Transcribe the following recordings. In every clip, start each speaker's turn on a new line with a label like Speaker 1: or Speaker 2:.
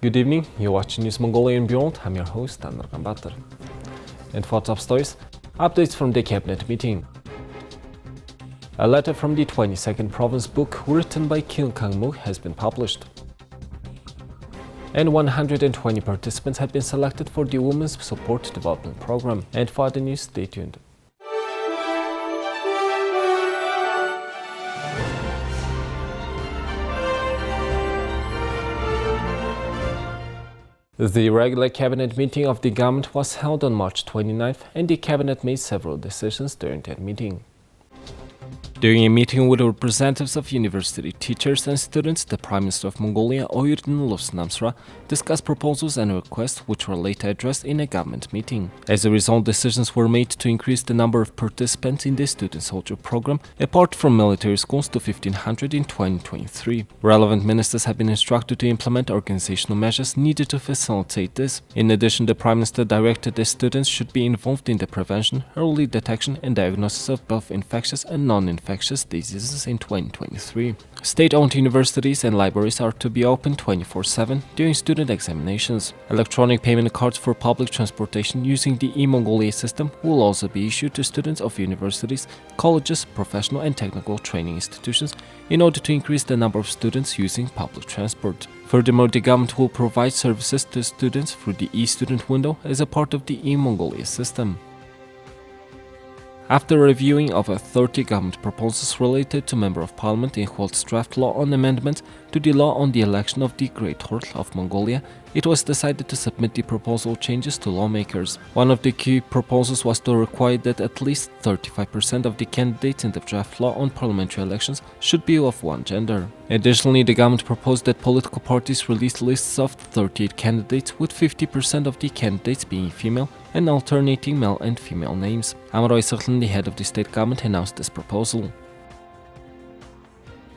Speaker 1: Good evening, you're watching News MNB World. I'm your host, Anwar Gambatar. And for top stories, updates from the cabinet meeting. A letter from the 22nd province book written by Kil Kang Muk has been published. And 120 participants have been selected for the Women's Support Development Program. And for other news, stay tuned. The regular cabinet meeting of the government was held on March 29th, and the cabinet made several decisions during that meeting. During a meeting with representatives of university teachers and students, the Prime Minister of Mongolia, Oyurden Losnamsra, discussed proposals and requests which were later addressed in a government meeting. As a result, decisions were made to increase the number of participants in the student soldier program, apart from military schools, to 1,500 in 2023. Relevant ministers have been instructed to implement organizational measures needed to facilitate this. In addition, the Prime Minister directed that students should be involved in the prevention, early detection and diagnosis of both infectious and non-infectious diseases in 2023. State-owned universities and libraries are to be open 24/7 during student examinations. Electronic payment cards for public transportation using the e-Mongolia system will also be issued to students of universities, colleges, professional and technical training institutions in order to increase the number of students using public transport. Furthermore, the government will provide services to students through the e-student window as a part of the e-Mongolia system. After reviewing over 30 government proposals related to Member of Parliament in Holt's draft law on amendments to the law on the election of the Great Horde of Mongolia, it was decided to submit the proposal changes to lawmakers. One of the key proposals was to require that at least 35% of the candidates in the draft law on parliamentary elections should be of one gender. Additionally, the government proposed that political parties release lists of 38 candidates, with 50% of the candidates being female and alternating male and female names. Amar Oysakhlan, the head of the state government, announced this proposal.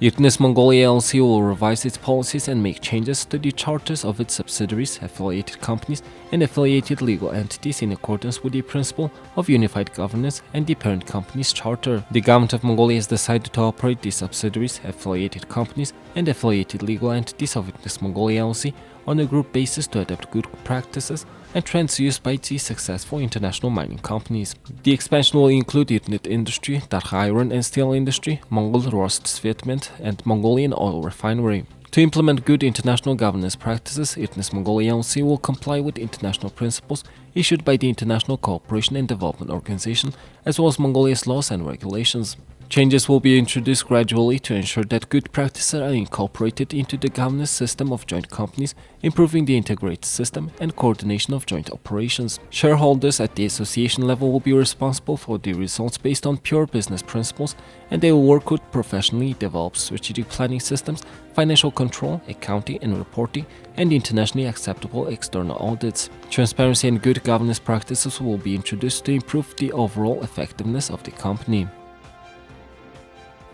Speaker 1: MNB Mongolia LLC will revise its policies and make changes to the charters of its subsidiaries, affiliated companies, and affiliated legal entities in accordance with the principle of unified governance and the parent company's charter. The government of Mongolia has decided to operate the subsidiaries, affiliated companies, and affiliated legal entities of MNB Mongolia LLC on a group basis to adopt good practices and trends used by the successful international mining companies. The expansion will include Eternit Industry, Darkha Iron and Steel Industry, Mongol Rostsvetment, and Mongolian Oil Refinery. To implement good international governance practices, MNB Mongolia LLC will comply with international principles issued by the International Cooperation and Development Organization, as well as Mongolia's laws and regulations. Changes will be introduced gradually to ensure that good practices are incorporated into the governance system of joint companies, improving the integrated system and coordination of joint operations. Shareholders at the association level will be responsible for the results based on pure business principles, and they will work with professionally developed strategic planning systems, financial control, accounting and reporting, and internationally acceptable external audits. Transparency and good governance practices will be introduced to improve the overall effectiveness of the company.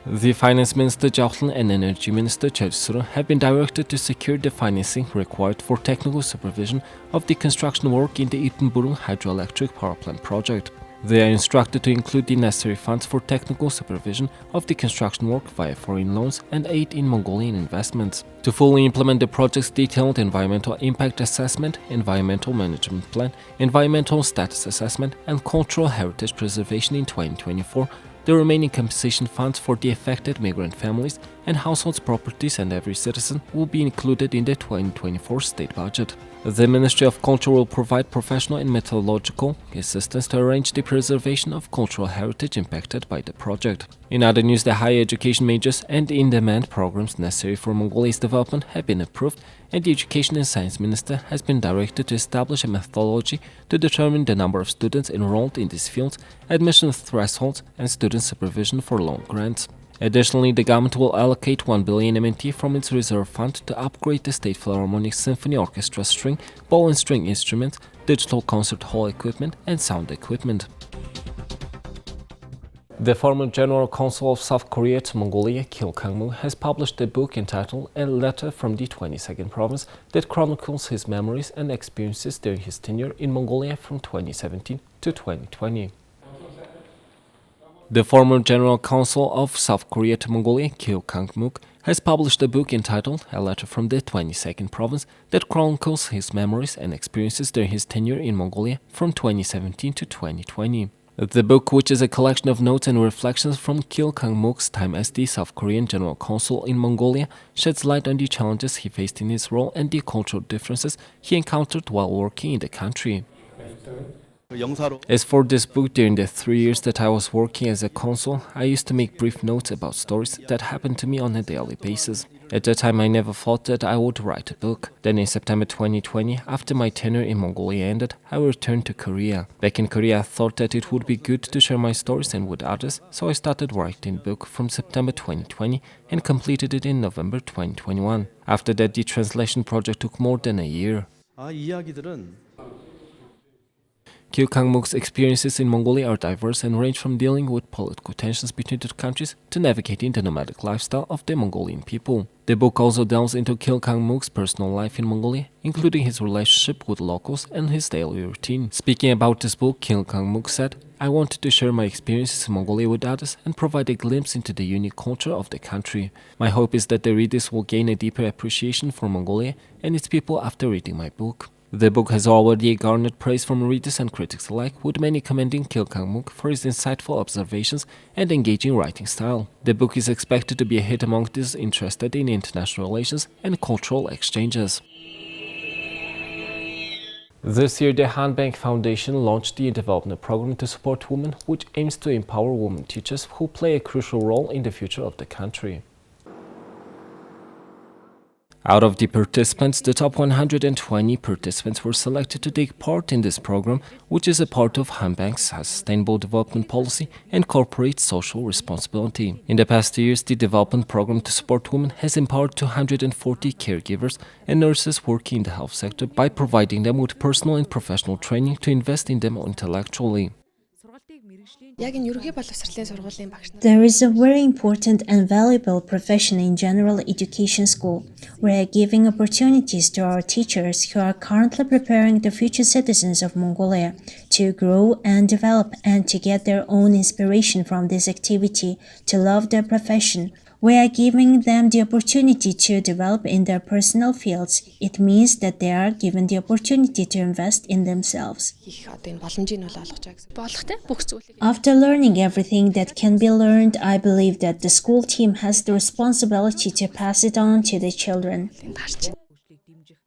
Speaker 1: The Finance Minister Jakhlan and Energy Minister Chevsuru have been directed to secure the financing required for technical supervision of the construction work in the Ittenburg hydroelectric power plant project. They are instructed to include the necessary funds for technical supervision of the construction work via foreign loans and aid in Mongolian investments. To fully implement the project's detailed environmental impact assessment, environmental management plan, environmental status assessment, and cultural heritage preservation in 2024, the remaining compensation funds for the affected migrant families and households' properties and every citizen will be included in the 2024 state budget. The Ministry of Culture will provide professional and methodological assistance to arrange the preservation of cultural heritage impacted by the project. In other news, the higher education majors and in-demand programs necessary for Mongolia's development have been approved, and the Education and Science Minister has been directed to establish a methodology to determine the number of students enrolled in these fields, admission thresholds, and student supervision for loan grants. Additionally, the government will allocate 1 billion MNT from its reserve fund to upgrade the State Philharmonic Symphony Orchestra string, bow and string instruments, digital concert hall equipment, and sound equipment. The former General Consul of South Korea to Mongolia, Kil Kang Muk, has published a book entitled A Letter from the 22nd Province that chronicles his memories and experiences during his tenure in Mongolia from 2017 to 2020. The former General Counsel of South Korea to Mongolia, Kil Kang Muk, has published a book entitled A Letter from the 22nd Province that chronicles his memories and experiences during his tenure in Mongolia from 2017 to 2020. The book, which is a collection of notes and reflections from Kil Kang Muk's time as the South Korean General Consul in Mongolia, sheds light on the challenges he faced in his role and the cultural differences he encountered while working in the country. As for this book, during the 3 years that I was working as a consul, I used to make brief notes about stories that happened to me on a daily basis. At that time, I never thought that I would write a book. Then in September 2020, after my tenure in Mongolia ended, I returned to Korea. Back in Korea, I thought that it would be good to share my stories and with others, so I started writing the book from September 2020 and completed it in November 2021. After that, the translation project took more than a year. Kil Kang Muk's experiences in Mongolia are diverse and range from dealing with political tensions between the countries to navigating the nomadic lifestyle of the Mongolian people. The book also delves into Kil Kang Muk's personal life in Mongolia, including his relationship with locals and his daily routine. Speaking about this book, Kil Kang Muk said, "I wanted to share my experiences in Mongolia with others and provide a glimpse into the unique culture of the country. My hope is that the readers will gain a deeper appreciation for Mongolia and its people after reading my book." The book has already garnered praise from readers and critics alike, with many commending Kil Kang Muk for his insightful observations and engaging writing style. The book is expected to be a hit among those interested in international relations and cultural exchanges. This year, the Han Bank Foundation launched the development program to support women, which aims to empower women teachers who play a crucial role in the future of the country. Out of the participants, the top 120 participants were selected to take part in this program, which is a part of Han Bank's sustainable development policy and corporate social responsibility. In the past 2 years, the development program to support women has empowered 240 caregivers and nurses working in the health sector by providing them with personal and professional training to invest in them intellectually.
Speaker 2: There is a very important and valuable profession in general education school. We are giving opportunities to our teachers who are currently preparing the future citizens of Mongolia to grow and develop and to get their own inspiration from this activity to love their profession. We are giving them the opportunity to develop in their personal fields. It means that they are given the opportunity to invest in themselves. After learning everything that can be learned, I believe that the school team has the responsibility to pass it on to the children.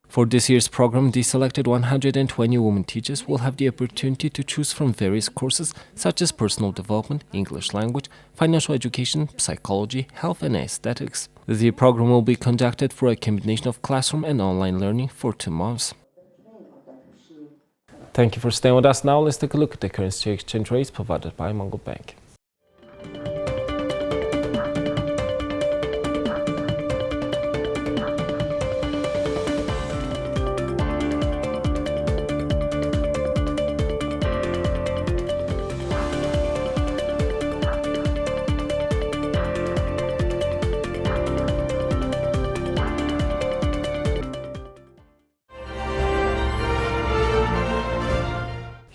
Speaker 1: For this year's program, the selected 120 women teachers will have the opportunity to choose from various courses such as personal development, English language, financial education, psychology, health and aesthetics. The program will be conducted through a combination of classroom and online learning for 2 months. Thank you for staying with us. Now let's take a look at the currency exchange rates provided by Mongol Bank.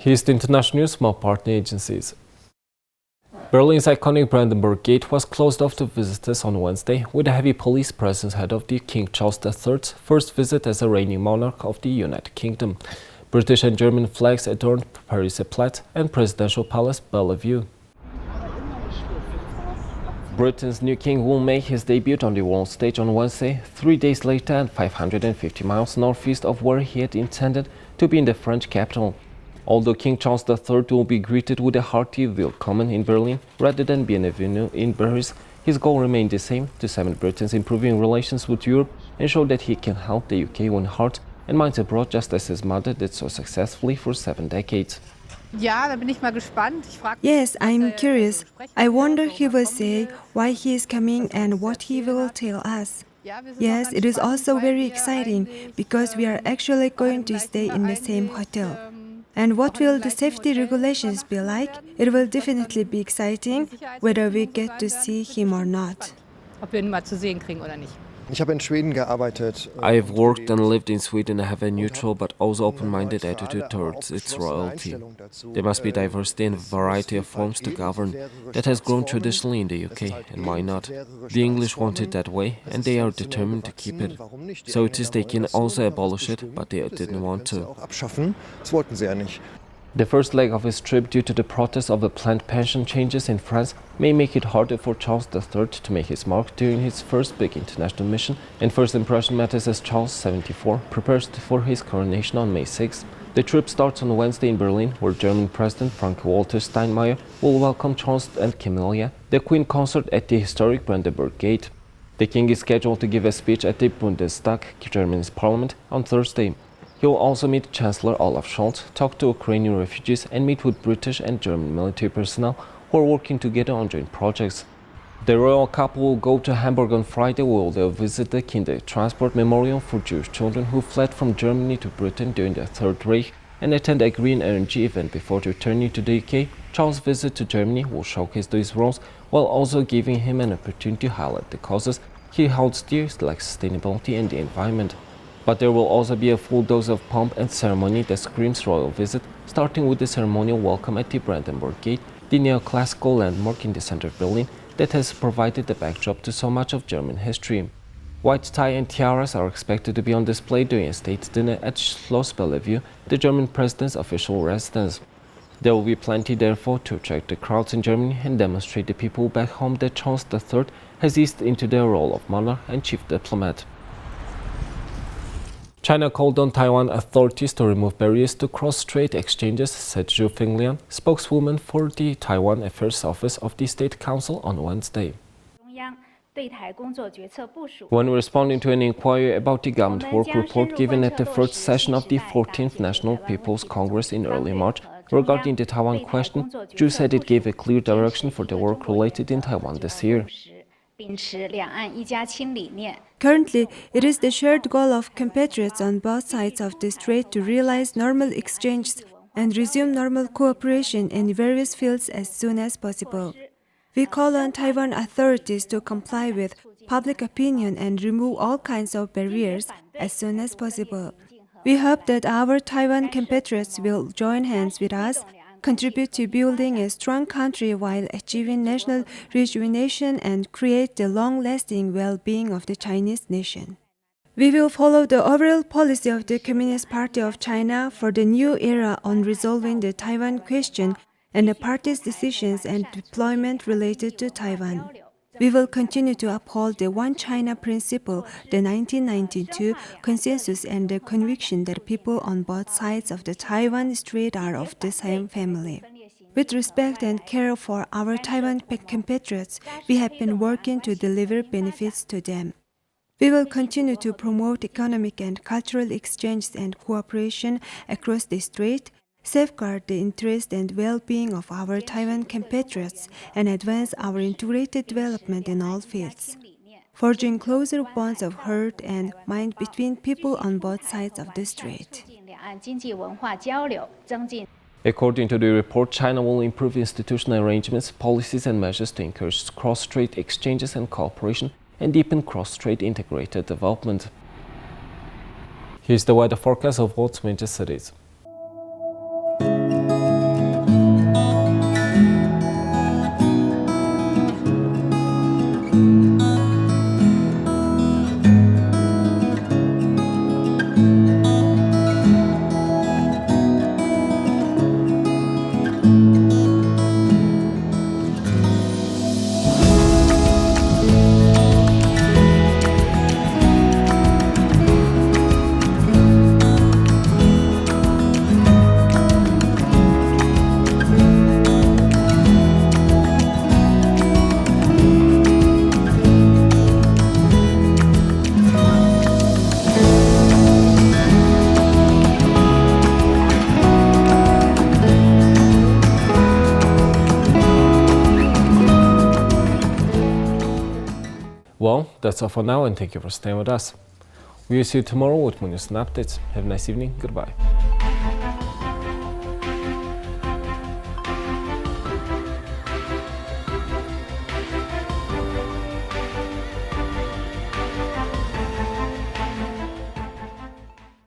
Speaker 1: Here's the international news from our partner agencies. Berlin's iconic Brandenburg Gate was closed off to visitors on Wednesday, with a heavy police presence ahead of the King Charles III's first visit as a reigning monarch of the United Kingdom. British and German flags adorned Paris Platz and Presidential Palace Bellevue. Britain's new king will make his debut on the world stage on Wednesday, 3 days later and 550 miles northeast of where he had intended to be in the French capital. Although King Charles III will be greeted with a hearty welcome in Berlin rather than bienvenue in Paris, his goal remained the same: to cement Britain's improving relations with Europe and show that he can help the UK win hearts and minds abroad just as his mother did so successfully for 7 decades.
Speaker 3: Yes, I'm curious. I wonder he will say why he is coming and what he will tell us. Yes, it is also very exciting because we are actually going to stay in the same hotel. And what will the safety regulations be like? It will definitely be exciting whether we get to see him or not.
Speaker 1: I have worked and lived in Sweden and have a neutral but also open-minded attitude towards its royalty. There must be diversity and variety of forms to govern. That has grown traditionally in the UK, and why not? The English want it that way, and they are determined to keep it. So it is they can also abolish it, but they didn't want to. The first leg of his trip, due to the protest of the planned pension changes in France, may make it harder for Charles III to make his mark during his first big international mission, and first impression matters as Charles, 74, prepares for his coronation on May 6. The trip starts on Wednesday in Berlin, where German President Frank-Walter Steinmeier will welcome Charles and Camilla, the Queen consort, at the historic Brandenburg Gate. The king is scheduled to give a speech at the Bundestag, Germany's parliament, on Thursday. He will also meet Chancellor Olaf Scholz, talk to Ukrainian refugees, and meet with British and German military personnel who are working together on joint projects. The royal couple will go to Hamburg on Friday, where they'll visit the Kinder Transport Memorial for Jewish children who fled from Germany to Britain during the Third Reich, and attend a green energy event before returning to the UK. Charles' visit to Germany will showcase these roles, while also giving him an opportunity to highlight the causes he holds dear, like sustainability and the environment. But there will also be a full dose of pomp and ceremony that screams royal visit, starting with the ceremonial welcome at the Brandenburg Gate, the neoclassical landmark in the center of Berlin that has provided the backdrop to so much of German history. White tie and tiaras are expected to be on display during a state dinner at Schloss Bellevue, the German president's official residence. There will be plenty, therefore, to attract the crowds in Germany and demonstrate to people back home that Charles III has eased into the role of monarch and chief diplomat. China called on Taiwan authorities to remove barriers to cross-strait exchanges, said Zhu Finglian, spokeswoman for the Taiwan Affairs Office of the State Council, on Wednesday. When responding to an inquiry about the government work report given at the first session of the 14th National People's Congress in early March regarding the Taiwan question, Zhu said it gave a clear direction for the work related in Taiwan this year.
Speaker 3: Currently, it is the shared goal of compatriots on both sides of the strait to realize normal exchanges and resume normal cooperation in various fields as soon as possible. We call on Taiwan authorities to comply with public opinion and remove all kinds of barriers as soon as possible. We hope that our Taiwan compatriots will join hands with us, contribute to building a strong country while achieving national rejuvenation and create the long-lasting well-being of the Chinese nation. We will follow the overall policy of the Communist Party of China for the new era on resolving the Taiwan question and the party's decisions and deployment related to Taiwan. We will continue to uphold the One China principle, the 1992 consensus, and the conviction that people on both sides of the Taiwan Strait are of the same family. With respect and care for our Taiwan compatriots, we have been working to deliver benefits to them. We will continue to promote economic and cultural exchanges and cooperation across the strait, safeguard the interest and well-being of our Taiwan compatriots, and advance our integrated development in all fields, forging closer bonds of heart and mind between people on both sides of the strait.
Speaker 1: According to the report, China will improve institutional arrangements, policies and measures to encourage cross-strait exchanges and cooperation and deepen cross-strait integrated development. Here's the weather forecast of world's major cities. Well, that's all for now, and thank you for staying with us. We'll see you tomorrow with more news and updates. Have a nice evening. Goodbye.